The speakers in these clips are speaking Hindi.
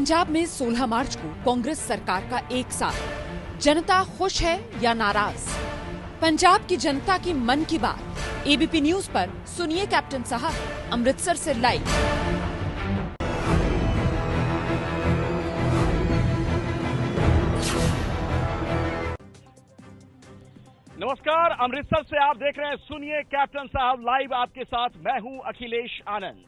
पंजाब में 16 मार्च को कांग्रेस सरकार का 1 साल। जनता खुश है या नाराज? पंजाब की जनता की मन की बात एबीपी न्यूज पर सुनिए कैप्टन साहब अमृतसर से लाइव। नमस्कार, अमृतसर से आप देख रहे हैं सुनिए कैप्टन साहब लाइव। आपके साथ मैं हूं अखिलेश आनंद।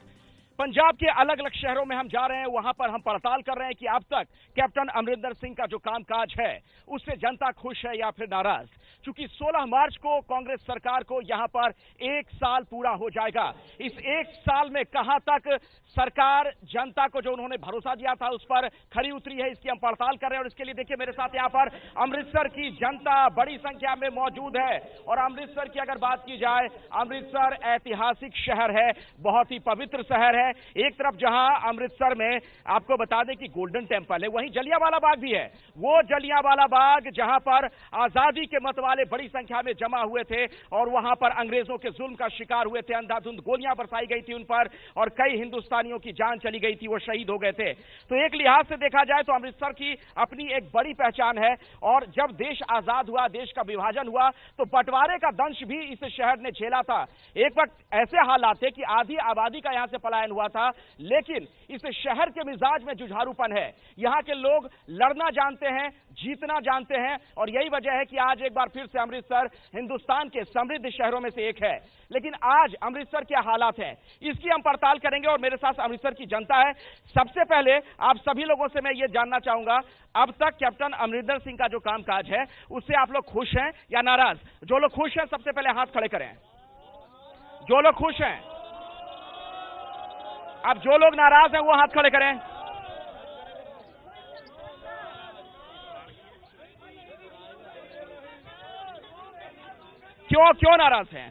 पंजाब के अलग अलग शहरों में हम जा रहे हैं, वहां पर हम पड़ताल कर रहे हैं कि अब तक कैप्टन अमरिंदर सिंह का जो कामकाज है उससे जनता खुश है या फिर नाराज। चूंकि 16 मार्च को कांग्रेस सरकार को यहां पर 1 साल पूरा हो जाएगा। इस 1 साल में कहां तक सरकार जनता को जो उन्होंने भरोसा दिया था उस पर खरी उतरी है, इसकी हम पड़ताल कर रहे हैं। और इसके लिए देखिए मेरे साथ यहां पर अमृतसर की जनता बड़ी संख्या में मौजूद है। और अमृतसर की अगर बात की जाए, अमृतसर ऐतिहासिक शहर है, बहुत ही पवित्र शहर है। एक तरफ जहां अमृतसर में आपको बता दें कि गोल्डन टेम्पल है, वहीं जलियांवाला बाग भी है। वो जलियांवाला बाग जहां पर आजादी के मतवाले बड़ी संख्या में जमा हुए थे और वहां पर अंग्रेजों के जुल्म का शिकार हुए थे, अंधाधुंध गोलियां बरसाई गई थी उन पर और कई हिंदुस्तानियों की जान चली गई थी, वो शहीद हो गए थे। तो एक लिहाज से देखा जाए तो अमृतसर की अपनी एक बड़ी पहचान है। और जब देश आजाद हुआ, देश का विभाजन हुआ, तो बंटवारे का दंश भी इस शहर ने झेला था। एक वक्त ऐसे हालात थे कि आधी आबादी का यहां से पलायन हुआ था, लेकिन इस शहर के मिजाज में जुझारूपन है। यहां के लोग लड़ना जानते हैं, जीतना जानते हैं और यही वजह है कि आज एक बार फिर से अमृतसर हिंदुस्तान के समृद्ध शहरों में से एक है। लेकिन आज अमृतसर के हालात हैं, इसकी हम पड़ताल करेंगे और मेरे साथ अमृतसर की जनता है। सबसे पहले आप सभी लोगों से मैं ये जानना चाहूंगा, अब तक कैप्टन अमरिंदर सिंह का जो कामकाज है उससे आप लोग खुश हैं या नाराज? जो लोग खुश हैं सबसे पहले हाथ खड़े करें। जो लोग खुश हैं, अब जो लोग नाराज हैं वो हाथ खड़े करें। क्यों नाराज हैं?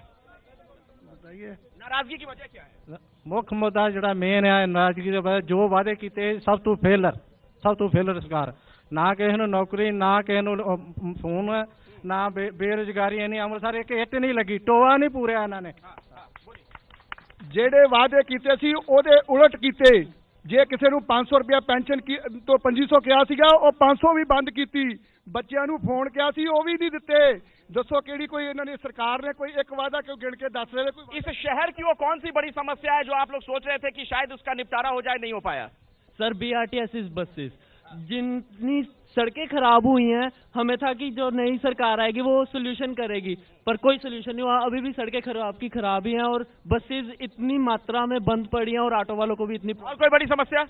बताइए, नाराजगी की वजह क्या है? मुख्य मुद्दा जो मेन है नाराजगी का, जो वादे किए सब तो फेलर सरकार। ना किसी ने नौकरी, ना किसी ने फोन, ना बेरोजगारी। नहीं अमृतसर एक हिट नहीं लगी, टोआ नहीं पूरे इन्होंने। ਜਿਹੜੇ ਵਾਅਦੇ ਕੀਤੇ ਸੀ ਉਹਦੇ ਉਲਟ ਕੀਤੇ। ਜੇ ਕਿਸੇ ਨੂੰ 500 ਰੁਪਇਆ ਪੈਨਸ਼ਨ ਤੋਂ 2500 ਕਿਹਾ ਸੀਗਾ, ਉਹ 500 ਵੀ ਬੰਦ ਕੀਤੀ। ਬੱਚਿਆਂ ਨੂੰ ਫੋਨ ਕਿਹਾ ਸੀ, ਉਹ ਵੀ ਨਹੀਂ ਦਿੱਤੇ। ਦੱਸो केड़ी कोई इन्होंने सरकार ने कोई एक वादा क्यों गिन के दस रहे? कोई इस शहर की वो कौन सी बड़ी समस्या है जो आप लोग सोच रहे थे कि शायद उसका निपटारा हो जाए, नहीं हो पाया? सर, बीआरटीएस बसेस जितनी सड़कें खराब हुई हैं, हमें था कि जो नई सरकार आएगी वो सोल्यूशन करेगी, पर कोई सोल्यूशन नहीं हुआ। अभी भी सड़कें खराब ही हैं और बसेस इतनी मात्रा में बंद पड़ी हैं और ऑटो वालों को भी इतनी। और कोई बड़ी समस्या?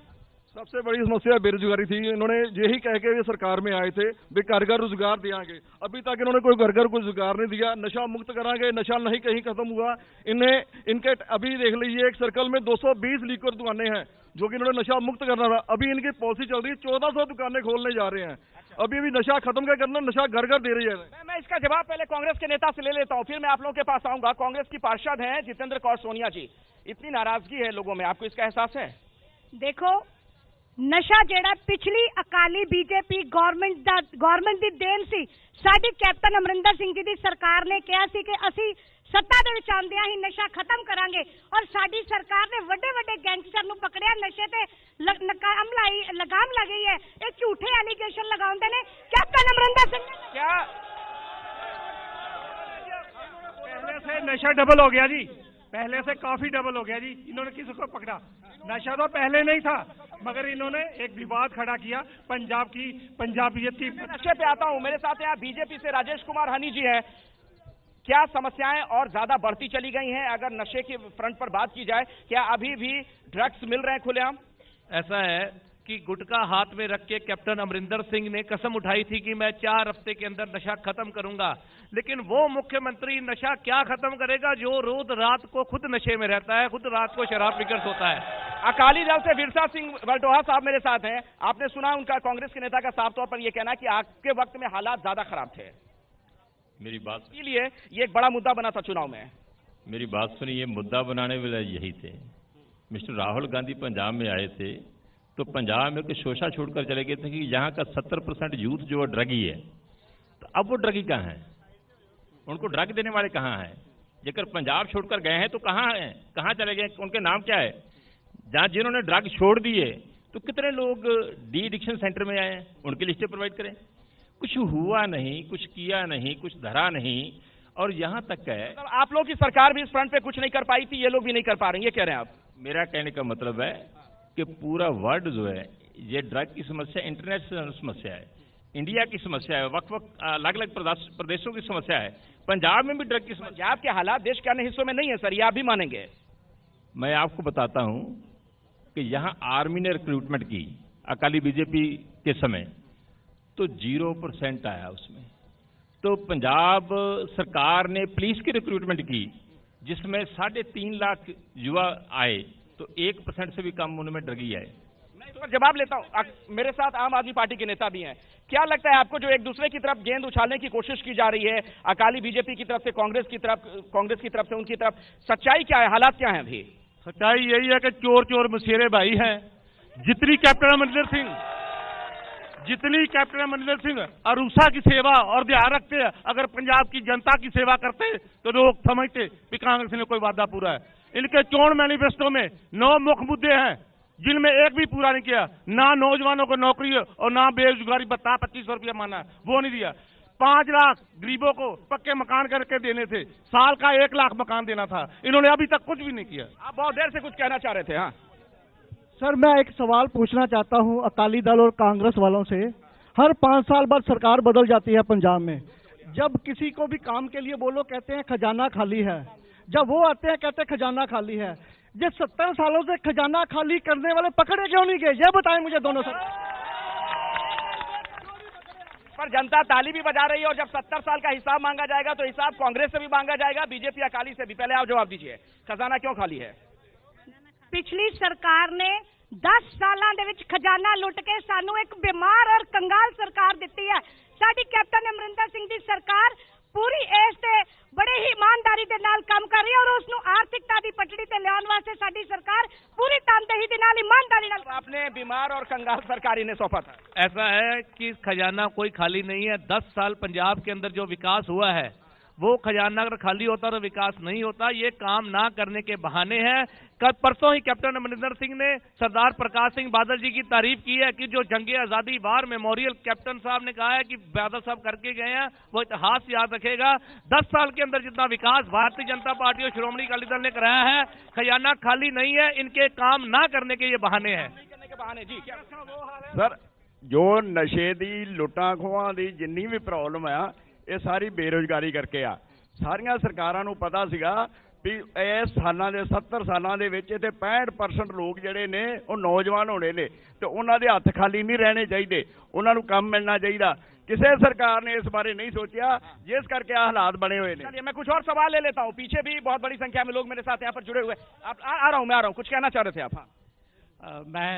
सबसे बड़ी समस्या बेरोजगारी थी। इन्होंने यही कह के ये सरकार में आए थे भी घर घर रोजगार देंगे, अभी तक इन्होंने कोई घर घर कोई रोजगार नहीं दिया। नशा मुक्त कराएंगे, नशा नहीं कहीं खत्म हुआ। इनके अभी देख लीजिए एक सर्कल में 220 लीकर दुकानें हैं जो कि इन्होंने नशा मुक्त करना था। अभी इनकी पॉलिसी चल रही है 1400 दुकानें खोलने जा रहे हैं। अभी नशा खत्म क्या करना, नशा घर घर दे रही है। मैं इसका जवाब पहले कांग्रेस के नेता से ले लेता हूं, फिर मैं आप लोगों के पास आऊंगा। कांग्रेस की पार्षद हैं जितेंद्र कौर सोनिया जी, इतनी नाराजगी है लोगों में, आपको इसका एहसास है? देखो, नशा जेड़ा पिछली अकाली बीजेपी गवर्नमेंट दी देन सी। साडी कैप्टन अमरिंदर सिंह जी दी सरकार ने कहा सी कि असी सत्ता दे विच आंदियां ही नशा खत्म करांगे और साडी सरकार ने वड्डे वड्डे गैंगस्टर नूं पकड़िया, नशे ते लगाम लगी है। ये झूठे एलिगेशन लगाउंदे ने कैप्टन अमरिंदर सिंह ने। क्या पहले से नशा डबल हो गया जी, पहले से काफी डबल हो गया जी। इन्होंने किसी को पकड़ा? नशा तो पहले नहीं था, मगर इन्होंने एक विवाद खड़ा किया पंजाबियत की। नशे पे आता हूं, मेरे साथ यहाँ बीजेपी से राजेश कुमार हनी जी हैं। क्या समस्याएं और ज्यादा बढ़ती चली गई हैं? अगर नशे के फ्रंट पर बात की जाए, क्या अभी भी ड्रग्स मिल रहे हैं खुलेआम? ऐसा है कि गुटखा हाथ में रख के कैप्टन अमरिंदर सिंह ने कसम उठाई थी कि मैं 4 हफ्ते के अंदर नशा खत्म करूंगा, लेकिन वो मुख्यमंत्री नशा क्या खत्म करेगा जो रोज रात को खुद नशे में रहता है, खुद रात को शराब पीकर सोता है। अकाली दल से विरसा सिंह वल्टोहा साहब मेरे साथ हैं। आपने सुना उनका, कांग्रेस के नेता का साफ तौर पर यह कहना कि आपके वक्त में हालात ज्यादा खराब थे। मेरी बात, इसलिए ये एक बड़ा मुद्दा बना था चुनाव में। मेरी बात सुनिए, मुद्दा बनाने वाले यही थे। मिस्टर राहुल गांधी पंजाब में आए थे तो पंजाब में कुछ शोषा छोड़कर चले गए थे कि यहाँ का 70% यूथ जो ड्रगी है, तो अब वो ड्रगी कहाँ है? उनको ड्रग देने वाले कहाँ हैं? जेकर पंजाब छोड़कर गए हैं तो कहाँ हैं, कहाँ चले गए, उनके नाम क्या है? जहाँ जिन्होंने ड्रग छोड़ दिए तो कितने लोग डी एडिक्शन सेंटर में आए हैं, उनकी लिस्टें प्रोवाइड करें। कुछ हुआ नहीं, कुछ किया नहीं, कुछ धरा नहीं, और यहाँ तक है आप लोग की सरकार भी इस फ्रंट पे कुछ नहीं कर पाई थी, ये लोग भी नहीं कर पा रहे हैं, ये कह रहे हैं आप? मेरा कहने का मतलब है कि पूरा वर्ल्ड जो है, ये ड्रग की समस्या इंटरनेशनल समस्या है, इंडिया की समस्या है, वक्त अलग अलग प्रदेशों की समस्या है। पंजाब में भी ड्रग की समस्या। पंजाब के हालात देश के अन्य हिस्सों में नहीं है सर, ये आप भी मानेंगे? मैं आपको बताता हूं कि यहां आर्मी ने रिक्रूटमेंट की अकाली बीजेपी के समय, तो 0% आया उसमें। तो पंजाब सरकार ने पुलिस की रिक्रूटमेंट की जिसमें 3.5 लाख युवा आए, तो 1% से भी कम उनमें ड्रगी आए। मैं इस पर जवाब लेता हूं। मेरे साथ आम आदमी पार्टी के नेता भी हैं। क्या लगता है आपको, जो एक दूसरे की तरफ गेंद उछालने की कोशिश की जा रही है, अकाली बीजेपी की तरफ से कांग्रेस की तरफ से उनकी तरफ, सच्चाई क्या है, हालात क्या है अभी? सच्चाई यही है कि चोर चोर मसेरे भाई हैं। जितनी कैप्टन अमरिंदर सिंह अरूसा की सेवा और ध्यान रखते हैं, अगर पंजाब की जनता की सेवा करते तो लोग समझते कि कांग्रेस ने कोई वादा पूरा है। इनके चोण मैनिफेस्टो में 9 मुख्य मुद्दे हैं जिनमें एक भी पूरा नहीं किया। ना नौजवानों को नौकरी और ना बेरोजगारी भत्ता 2500 रुपया माना, वो नहीं दिया। 5 लाख गरीबों को पक्के मकान करके देने थे, साल का 1 लाख मकान देना था, इन्होंने अभी तक कुछ भी नहीं किया। आप बहुत देर से कुछ कहना चाह रहे थे। हाँ सर, मैं एक सवाल पूछना चाहता हूं अकाली दल और कांग्रेस वालों से। हर 5 साल बाद सरकार बदल जाती है पंजाब में। जब किसी को भी काम के लिए बोलो कहते हैं खजाना खाली है, जब वो आते हैं कहते हैं खजाना खाली है। ये 70 सालों से खजाना खाली करने वाले पकड़े क्यों नहीं गए, ये बताएं मुझे दोनों सर। पर जनता ताली भी बजा रही है, और जब 70 साल का हिसाब मांगा जाएगा तो हिसाब कांग्रेस से भी मांगा जाएगा, बीजेपी अकाली से भी। पहले आप जवाब दीजिए, खजाना क्यों खाली है? पिछली सरकार ने 10 साਲਾਂ ਦੇ ਵਿੱਚ ਖਜ਼ਾਨਾ ਲੁੱਟ ਕੇ ਸਾਨੂੰ ਇੱਕ ਬਿਮਾਰ ਔਰ ਕੰਗਾਲ ਸਰਕਾਰ ਦਿੱਤੀ ਹੈ। ਸਾਡੀ ਕੈਪਟਨ ਅਮਰਿੰਦਰ ਸਿੰਘ ਦੀ ਸਰਕਾਰ ਪੂਰੀ ਇਸ ਤੇ ਬੜੇ ਹੀ ਇਮਾਨਦਾਰੀ ਦੇ ਨਾਲ ਕੰਮ ਕਰ ਰਹੀ ਹੈ, ਔਰ ਉਸ ਨੂੰ ਆਰਥਿਕਤਾ ਦੀ ਪਟੜੀ ਤੇ ਲਿਆਉਣ ਵਾਸਤੇ ਸਾਡੀ ਸਰਕਾਰ पूरी तनदेही के नाल ईमानदारी नाल। आपने बीमार और कंगाल सरकार इन्हें सौंपा था। ऐसा है कि खजाना कोई खाली नहीं है। 10 साल पंजाब के अंदर जो विकास हुआ है वो खजाना अगर खाली होता तो विकास नहीं होता। ये काम ना करने के बहाने हैं। कल परसों ही कैप्टन अमरिंदर सिंह ने सरदार प्रकाश सिंह बादल जी की तारीफ की है कि जो जंगे आजादी वार मेमोरियल कैप्टन साहब ने कहा है कि बादल साहब करके गए हैं, वो इतिहास याद रखेगा। 10 साल के अंदर जितना विकास भारतीय जनता पार्टी और श्रोमणी अकाली दल ने कराया है, खजाना खाली नहीं है, इनके काम ना करने के ये बहाने हैं। जी क्या सर, जो नशे दी लुट्टां खोहां दी जिन्नी भी प्रॉब्लम है, ये सारी बेरोजगारी करके आ। सारियां सरकारां नूं पता सीगा भी इस सालां दे 70 सालां दे विच ते 65% लोग जिहड़े ने वो नौजवान होने ने, ते उन्हां दे हत्थ खाली नहीं रहने चाहिए, उन्हां नूं काम मिलना चाहिए। किसी सरकार ने इस बारे नहीं सोचा, जिस करके हालात बने हुए हैं। चलिए मैं कुछ और सवाल ले लेता हूँ। पीछे भी बहुत बड़ी संख्या में लोग मेरे साथ यहाँ पर जुड़े हुए। आप आ रहा हूँ, कुछ कहना चाह रहे थे आप? हाँ, मैं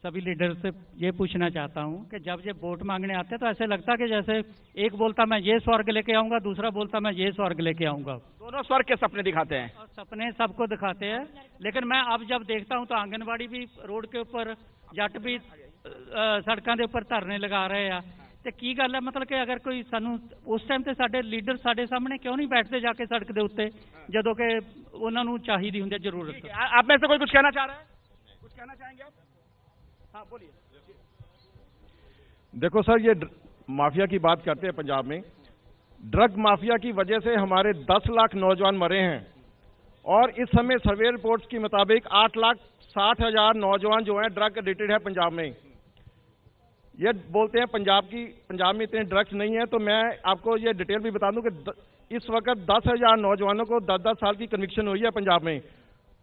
सभी लीडर से ये पूछना चाहता हूँ कि जब ये वोट मांगने आते हैं तो ऐसे लगता है कि जैसे एक बोलता मैं ये स्वर्ग लेके आऊंगा, दूसरा बोलता मैं ये स्वर्ग लेके आऊंगा। दोनों स्वर्ग के सपने दिखाते हैं और सपने सबको दिखाते हैं। लेकिन मैं अब जब देखता हूँ तो आंगनबाड़ी भी रोड के ऊपर, जट भी सड़कों के ऊपर धरने लगा रहे हैं। तो की गल है, मतलब कि अगर कोई सानू उस टाइम ते साडे लीडर साडे सामने क्यों नहीं बैठते जाके सड़क के उत्ते, जदों कि उन्हां नूं चाहिदी हुंदी जरूरत। आप में से कोई कुछ कहना चाह रहा है? कुछ कहना चाहेंगे आप? हाँ बोलिए। देखो सर, ये माफिया की बात करते हैं पंजाब में। ड्रग माफिया की वजह से हमारे 10 लाख नौजवान मरे हैं, और इस समय सर्वे रिपोर्ट्स के मुताबिक 8,60,000 नौजवान जो हैं ड्रग एडिक्टेड है पंजाब में। ये बोलते हैं पंजाब में इतने ड्रग्स नहीं है, तो मैं आपको ये डिटेल भी बता दूं कि इस वक्त 10,000 नौजवानों को 10-10 साल की कन्विक्शन हुई है पंजाब में।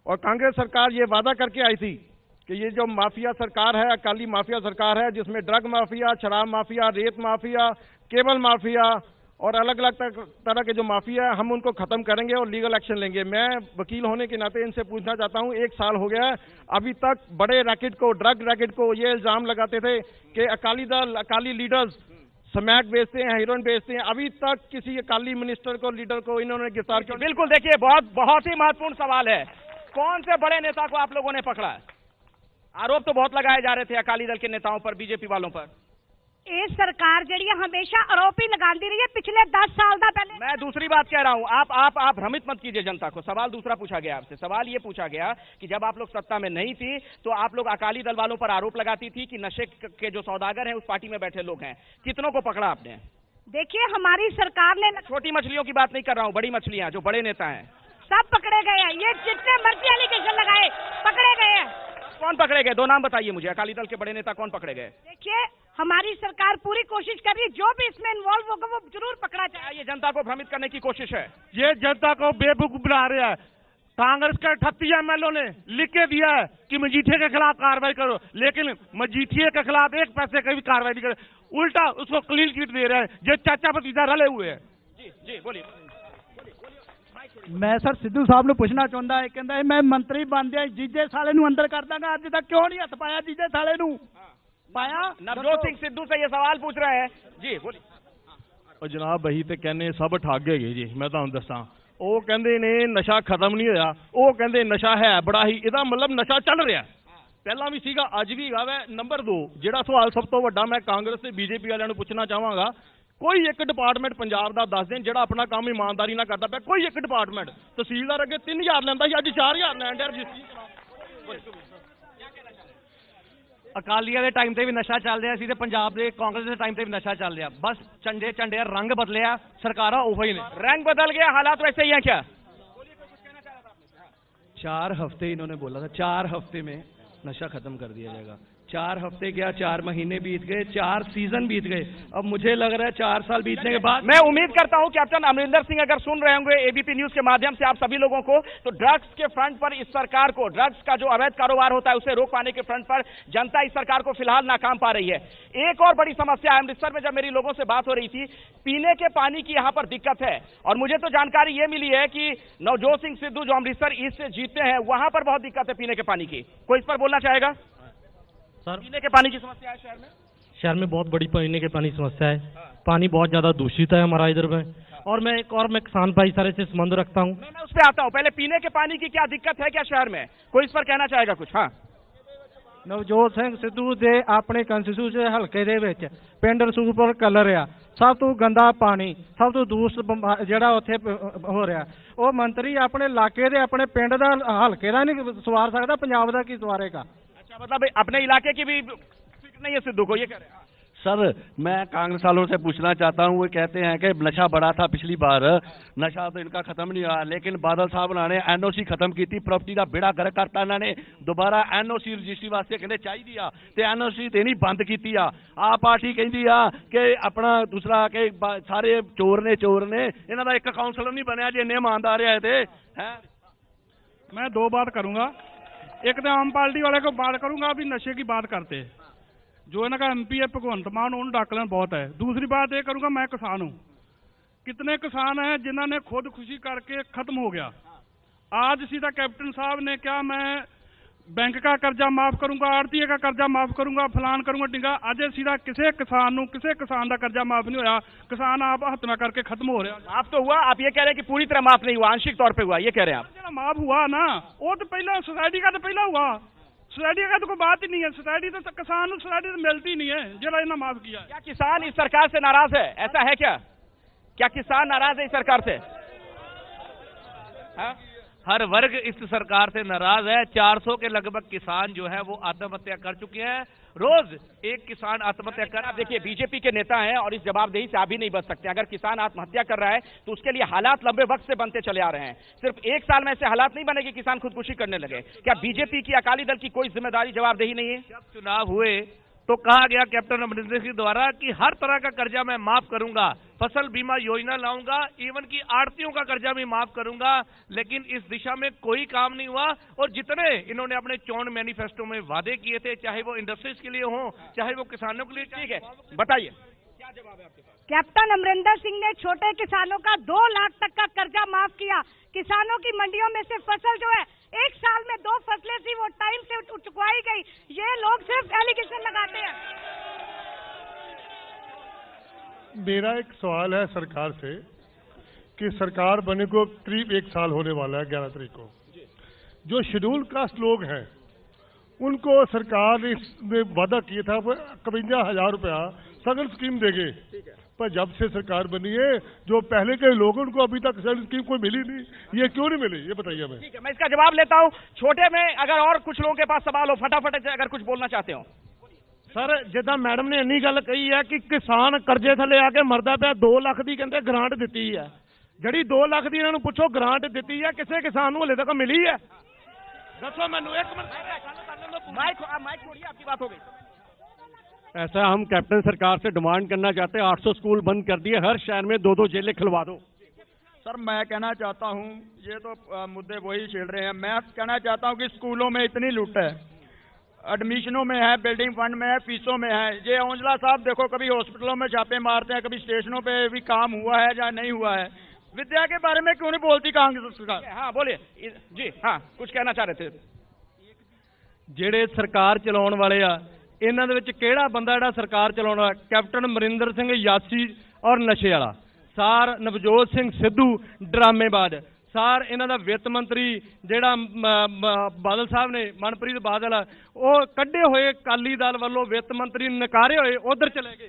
और कांग्रेस सरकार ये वादा करके आई थी कि ये जो माफिया सरकार है, अकाली माफिया सरकार है, जिसमें ड्रग माफिया, शराब माफिया, रेत माफिया, केबल माफिया और अलग अलग तरह के जो माफिया है, हम उनको खत्म करेंगे और लीगल एक्शन लेंगे। मैं वकील होने के नाते इनसे पूछना चाहता हूं, 1 साल हो गया है, अभी तक बड़े रैकेट को, ड्रग रैकेट को ये इल्जाम लगाते थे कि अकाली दल, अकाली लीडर्स स्मैक बेचते हैं, हेरोइन बेचते हैं। अभी तक किसी अकाली मिनिस्टर को, लीडर को इन्होंने गिरफ्तार किया? बिल्कुल, देखिए बहुत ही महत्वपूर्ण सवाल है। कौन से बड़े नेता को आप लोगों ने पकड़ा है? आरोप तो बहुत लगाए जा रहे थे अकाली दल के नेताओं पर, बीजेपी वालों पर। ये सरकार जी हमेशा आरोप ही लगाती रही है पिछले 10 साल का। पहले मैं दूसरी बात कह रहा हूं, आप भ्रमित मत कीजिए जनता को। सवाल दूसरा पूछा गया आपसे। सवाल ये पूछा गया कि जब आप लोग सत्ता में नहीं थी तो आप लोग अकाली दल वालों पर आरोप लगाती थी कि नशे के जो सौदागर हैं उस पार्टी में बैठे लोग हैं। कितनों को पकड़ा आपने? देखिए हमारी सरकार ने, छोटी मछलियों की बात नहीं कर रहा हूं, बड़ी मछलियां जो बड़े नेता हैं सब पकड़े गए हैं। ये जितने मर्जी एलिगेशन लगाए पकड़े गए हैं। कौन पकड़े गए? 2 नाम बताइए मुझे, अकाली दल के बड़े नेता कौन पकड़े गए? देखिए हमारी सरकार पूरी कोशिश कर रही है, जो भी इसमें इन्वॉल्व होगा वो जरूर पकड़ा जाए। ये जनता को भ्रमित करने की कोशिश है। ये जनता को बेवकूफ बना रहा है। कांग्रेस के 38 एमएलओ ने लिख के दिया है कि मजीठिया के खिलाफ कार्रवाई करो, लेकिन मजीठिया के खिलाफ 1 पैसे की भी कार्रवाई नहीं करे, उल्टा उसको क्लीन चिट दे रहे हैं। ये चाचा भतीजा रले हुए हैं। जी बोलिए। मैं सर सिद्धू साहब ने पूछना चाहता है, कहता मैं मंत्री बन दिया जीजे साले नूं अंदर कर दांगा, अज तक क्यों नहीं हथ पाया जीजे साले नूं? पाया? नवजोत सिंह सिद्धू से ये सवाल पूछ रहे हैं। जी बोलिए। ਉਹ ਜਨਾਬ ਬਹੀ ਤੇ ਕਹਿੰਦੇ ਸਭ ਠੱਗ ਹੈਗੇ ਜੀ। ਮੈਂ ਤੁਹਾਨੂੰ ਦੱਸਾਂ, ਉਹ ਕਹਿੰਦੇ ਨੇ ਨਸ਼ਾ ਖਤਮ ਨਹੀਂ ਹੋਇਆ, ਉਹ ਕਹਿੰਦੇ ਨਸ਼ਾ ਹੈ ਬੜਾ ਹੀ। ਇਹਦਾ ਮਤਲਬ ਨਸ਼ਾ ਚੱਲ ਰਿਹਾ, ਪਹਿਲਾਂ ਵੀ ਸੀਗਾ ਅੱਜ ਵੀ ਹੈਗਾ ਵੈ। ਨੰਬਰ 2 ਜਿਹੜਾ ਸਵਾਲ ਸਭ ਤੋਂ ਵੱਡਾ ਮੈਂ ਕਾਂਗਰਸ ਤੇ ਬੀਜੇਪੀ ਵਾਲਿਆਂ ਨੂੰ ਪੁੱਛਣਾ ਚਾਹਾਂਗਾ, ਕੋਈ ਇੱਕ ਡਿਪਾਰਟਮੈਂਟ ਪੰਜਾਬ ਦਾ ਦੱਸ ਦੇਣ ਜਿਹੜਾ ਆਪਣਾ ਕੰਮ ਇਮਾਨਦਾਰੀ ਨਾਲ ਕਰਦਾ ਪਿਆ। ਕੋਈ ਇੱਕ ਡਿਪਾਰਟਮੈਂਟ, ਤਹਿਸੀਲਦਾਰ ਅੱਗੇ 3000 ਲੈਂਦਾ ਸੀ, ਅੱਜ 4000 ਲੈਣ ਡਿਆ ਰਜਿਸਟਰੀ। ਅਕਾਲੀਆਂ ਦੇ ਟਾਈਮ ਤੇ ਵੀ ਨਸ਼ਾ ਚੱਲ ਰਿਹਾ ਸੀ ਤੇ ਪੰਜਾਬ ਦੇ ਕਾਂਗਰਸ ਦੇ ਟਾਈਮ ਤੇ ਵੀ ਨਸ਼ਾ ਚੱਲ ਰਿਹਾ। ਬਸ ਝੰਡੇ ਰੰਗ ਬਦਲਿਆ, ਸਰਕਾਰਾਂ ਉਹੀ ਨੇ। रंग बदल गया, हालात वैसे ही है क्या? 4 हफ्ते इन्होंने बोला था, 4 हफ्ते में नशा खत्म कर दिया जाएगा। 4 हफ्ते क्या, 4 महीने बीत गए, 4 सीजन बीत गए। अब मुझे लग रहा है 4 साल बीतने के बाद, मैं उम्मीद करता हूं कैप्टन अमरिंदर सिंह अगर सुन रहे होंगे एबीपी न्यूज के माध्यम से आप सभी लोगों को, तो ड्रग्स के फ्रंट पर इस सरकार को, ड्रग्स का जो अवैध कारोबार होता है उसे रोक पाने के फ्रंट पर जनता इस सरकार को फिलहाल नाकाम पा रही है। एक और बड़ी समस्या है, अमृतसर में जब मेरी लोगों से बात हो रही थी, पीने के पानी की यहां पर दिक्कत है। और मुझे तो जानकारी ये मिली है कि नवजोत सिंह सिद्धू जो अमृतसर ईस्ट से जीतते हैं वहां पर बहुत दिक्कत है पीने के पानी की। कोई इस पर बोलना चाहेगा? सर पीने के पानी की समस्या है शहर में बहुत बड़ी पीने के पानी की समस्या है। पानी बहुत ज्यादा दूषित है हमारा इधर में। और मैं किसान भाईचारे से संबंध रखता हूँ। मैं उस पर आता हूँ। पहले पीने के पानी की क्या दिक्कत है क्या शहर में? कोई इस पर कहना चाहेगा कुछ? हाँ, ਨਵਜੋਤ ਸਿੰਘ ਸਿੱਧੂ ਦੇ ਆਪਣੇ ਕੰਸਟੀਚੂਐਂਸੀ ਹਲਕੇ ਦੇ ਵਿੱਚ ਪਿੰਡ ਰਸੂਲਪੁਰ ਕਲਰ ਆ, ਸਭ ਤੋਂ ਗੰਦਾ ਪਾਣੀ, ਸਭ ਤੋਂ ਦੂਸ਼ਿਤ ਜਿਹੜਾ ਉੱਥੇ ਹੋ ਰਿਹਾ। ਉਹ ਮੰਤਰੀ ਆਪਣੇ ਇਲਾਕੇ ਦੇ, ਆਪਣੇ ਪਿੰਡ ਦਾ, ਹਲਕੇ ਦਾ ਨਹੀਂ ਸਵਾਰ ਸਕਦਾ, ਪੰਜਾਬ ਦਾ ਕੀ ਸਵਾਰੇਗਾ? अच्छा, मतलब अपने इलाके की भी फिक्र नहीं है सिद्धू को, ये कह रहे हैं? सर मैं कांग्रेस वालों से पूछना चाहता हूं, वो कहते हैं कि नशा बढ़ा था पिछली बार, नशा तो इनका खत्म नहीं हुआ, लेकिन बादल साहब ने एनओसी खत्म की थी, प्रॉपर्टी का बेड़ा गर्क करता इन्होंने, दोबारा एनओसी रजिस्ट्री वास्ते कहते चाहिए आ ते एनओसी देनी बंद की आ। आप पार्टी कहती आ कि अपना दूसरा के सारे चोर ने इन्हों का एक काउंसलर नहीं बनया जी, इन्ने ईमानदार आए थे हैं। मैं 2 बात करूंगा। एक तो आम पार्टी वाले को बात करूंगा, अभी नशे की बात करते जो इनका एमपी है भगवंत मान, उन्होंने डाकलन बहुत है। दूसरी बात ये करूंगा, मैं किसान हूँ, कितने किसान हैं जिन्होंने खुदकुशी करके खत्म हो गया। आज सीधा कैप्टन साहब ने क्या, मैं बैंक का कर्जा माफ करूंगा, आड़तीए का कर्जा माफ करूंगा, फलान करूंगा टिंगा। अजय सीधा किसी किसान का कर्जा माफ नहीं होया, किसान आप हत्या करके खत्म हो रहा। माफ तो हुआ, आप ये कह रहे हैं कि पूरी तरह माफ नहीं हुआ, आंशिक तौर पे हुआ, ये कह रहे हैं आप? माफ हुआ ना, वो तो पहला सोसाइटी का तो पहला हुआ, सोसाइटी का तो कोई बात ही नहीं है। सोसाइटी तो किसान सोसाइटी तो मिलती नहीं है जो इन्हें माफ किया। क्या किसान इस सरकार से नाराज है? ऐसा है क्या किसान नाराज है इस सरकार से? हाँ? हर वर्ग इस सरकार से नाराज है। 400 के लगभग किसान जो है वो आत्महत्या कर चुके हैं। रोज एक किसान आत्महत्या कर। आप देखिए बीजेपी के नेता हैं और इस जवाबदेही से आप भी नहीं बच सकते। अगर किसान आत्महत्या कर रहा है तो उसके लिए हालात लंबे वक्त से बनते चले आ रहे हैं। सिर्फ 1 साल में ऐसे हालात नहीं बने कि किसान खुदकुशी करने लगे। क्या बीजेपी की, अकाली दल की कोई जिम्मेदारी, जवाबदेही नहीं है? जब चुनाव हुए तो कहा गया कैप्टन अमरिंदर सिंह द्वारा कि हर तरह का कर्जा मैं माफ करूंगा, फसल बीमा योजना लाऊंगा, इवन की आड़तियों का कर्जा भी माफ करूंगा, लेकिन इस दिशा में कोई काम नहीं हुआ। और जितने इन्होंने अपने चोन मैनिफेस्टो में वादे किए थे, चाहे वो इंडस्ट्रीज के लिए हो, चाहे वो किसानों के लिए, ठीक है, बताइए क्या जवाब है आपके पास? कैप्टन अमरिंदर सिंह ने छोटे किसानों का 2 लाख तक का कर्जा माफ किया। किसानों की मंडियों में से फसल जो है 1 साल में 2 फसलें थी वो टाइम से चुकवाई गई। ये लोग सिर्फ एलिगेशन लगाते हैं। मेरा एक सवाल है सरकार से कि सरकार बने को करीब 1 साल होने वाला है 11 तारीख को। जो शेड्यूल कास्ट लोग हैं उनको सरकार ने वादा किया था 52,000 रुपया सघन स्कीम देंगे, पर जब से सरकार बनी है जो पहले के लोग हैं उनको अभी तक सघन स्कीम कोई मिली नहीं। ये क्यों नहीं मिली, ये बताइए हमें। ठीक है, मैं इसका जवाब लेता हूँ। छोटे में अगर और कुछ लोगों के पास सवाल हो, फटाफट अगर कुछ बोलना चाहते हो। सर जिदा मैडम ने इन्नी गल कही है कि किसान कर्जे थले आके मरदा पिया, 2 लाख की कहते ग्रांट दी है, जी 2 लाख की इन्होंने पूछो ग्रांट दी है किसी किसान को हले तक मिली है? दसो मैनू एक मिनट। माइक छोड़िए, आपकी बात हो गई। ऐसा हम कैप्टन सरकार से डिमांड करना चाहते हैं, 800 स्कूल बंद कर दिए, हर शहर में 2-2 जेलें खुलवा दो। सर मैं कहना चाहता हूँ, ये तो मुद्दे वही छेड़ रहे हैं। मैं कहना चाहता हूँ कि स्कूलों में इतनी लूट है, एडमिशनों में है, बिल्डिंग फंड में है, फीसों में है। ये औंजला साहब देखो, कभी हॉस्पिटलों में छापे मारते हैं, कभी स्टेशनों पे भी काम हुआ है या नहीं हुआ है। विद्या के बारे में क्यों नहीं बोलती कांग्रेस सरकार? हाँ बोलिए जी। हाँ कुछ कहना चाह रहे थे। ਜਿਹੜੇ ਸਰਕਾਰ ਚਲਾਉਣ ਵਾਲੇ ਆ, ਇਹਨਾਂ ਦੇ ਵਿੱਚ ਕਿਹੜਾ ਬੰਦਾ ਜਿਹੜਾ ਸਰਕਾਰ ਚਲਾਉਣ ਵਾਲਾ? ਕੈਪਟਨ ਅਮਰਿੰਦਰ ਸਿੰਘ ਯਾਸੀ ਔਰ ਨਸ਼ੇ ਵਾਲਾ, ਸਾਰ ਨਵਜੋਤ ਸਿੰਘ ਸਿੱਧੂ ਡਰਾਮੇਬਾਜ਼, ਸਾਰ ਇਹਨਾਂ ਦਾ ਵਿੱਤ ਮੰਤਰੀ ਜਿਹੜਾ ਬਾਦਲ ਸਾਹਿਬ ਨੇ, ਮਨਪ੍ਰੀਤ ਬਾਦਲ, ਉਹ ਕੱਢੇ ਹੋਏ ਅਕਾਲੀ ਦਲ ਵੱਲੋਂ ਵਿੱਤ ਮੰਤਰੀ ਨਕਾਰੇ ਹੋਏ ਉਧਰ ਚਲੇ ਗਏ।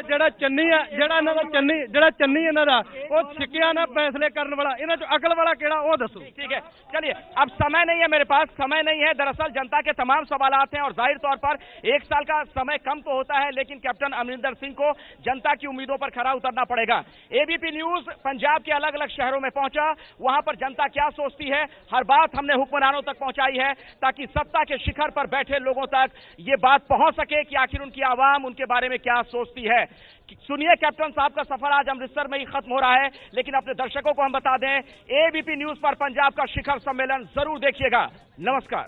ਜਿਹੜਾ ਚੰਨੀ ਆ, ਜਿਹੜਾ ਚੰਨੀ ਇਹਨਾਂ ਦਾ ਉਹ ਸਿੱਕਿਆ ਨਾ फैसले करने वाला, ਇਹਨਾਂ ਚੋਂ अकल वाला केड़ा वो दसो। ठीक है, चलिए अब समय नहीं है, मेरे पास समय नहीं है। दरअसल जनता के तमाम सवालात हैं और जाहिर तौर पर 1 साल का समय कम तो होता है, लेकिन कैप्टन अमरिंदर सिंह को जनता की उम्मीदों पर खरा उतरना पड़ेगा। एबीपी न्यूज पंजाब के अलग अलग शहरों में पहुंचा, वहां पर जनता क्या सोचती है, हर बात हमने हुक्मरानों तक पहुंचाई है ताकि सत्ता के शिखर पर बैठे लोगों तक ये बात पहुंच सके कि आखिर उनकी आवाम उनके बारे में क्या सोचती है। सुनिए, कैप्टन साहब का सफर आज अमृतसर में ही खत्म हो रहा है, लेकिन अपने दर्शकों को हम बता दें, एबीपी न्यूज पर पंजाब का शिखर सम्मेलन जरूर देखिएगा। नमस्कार।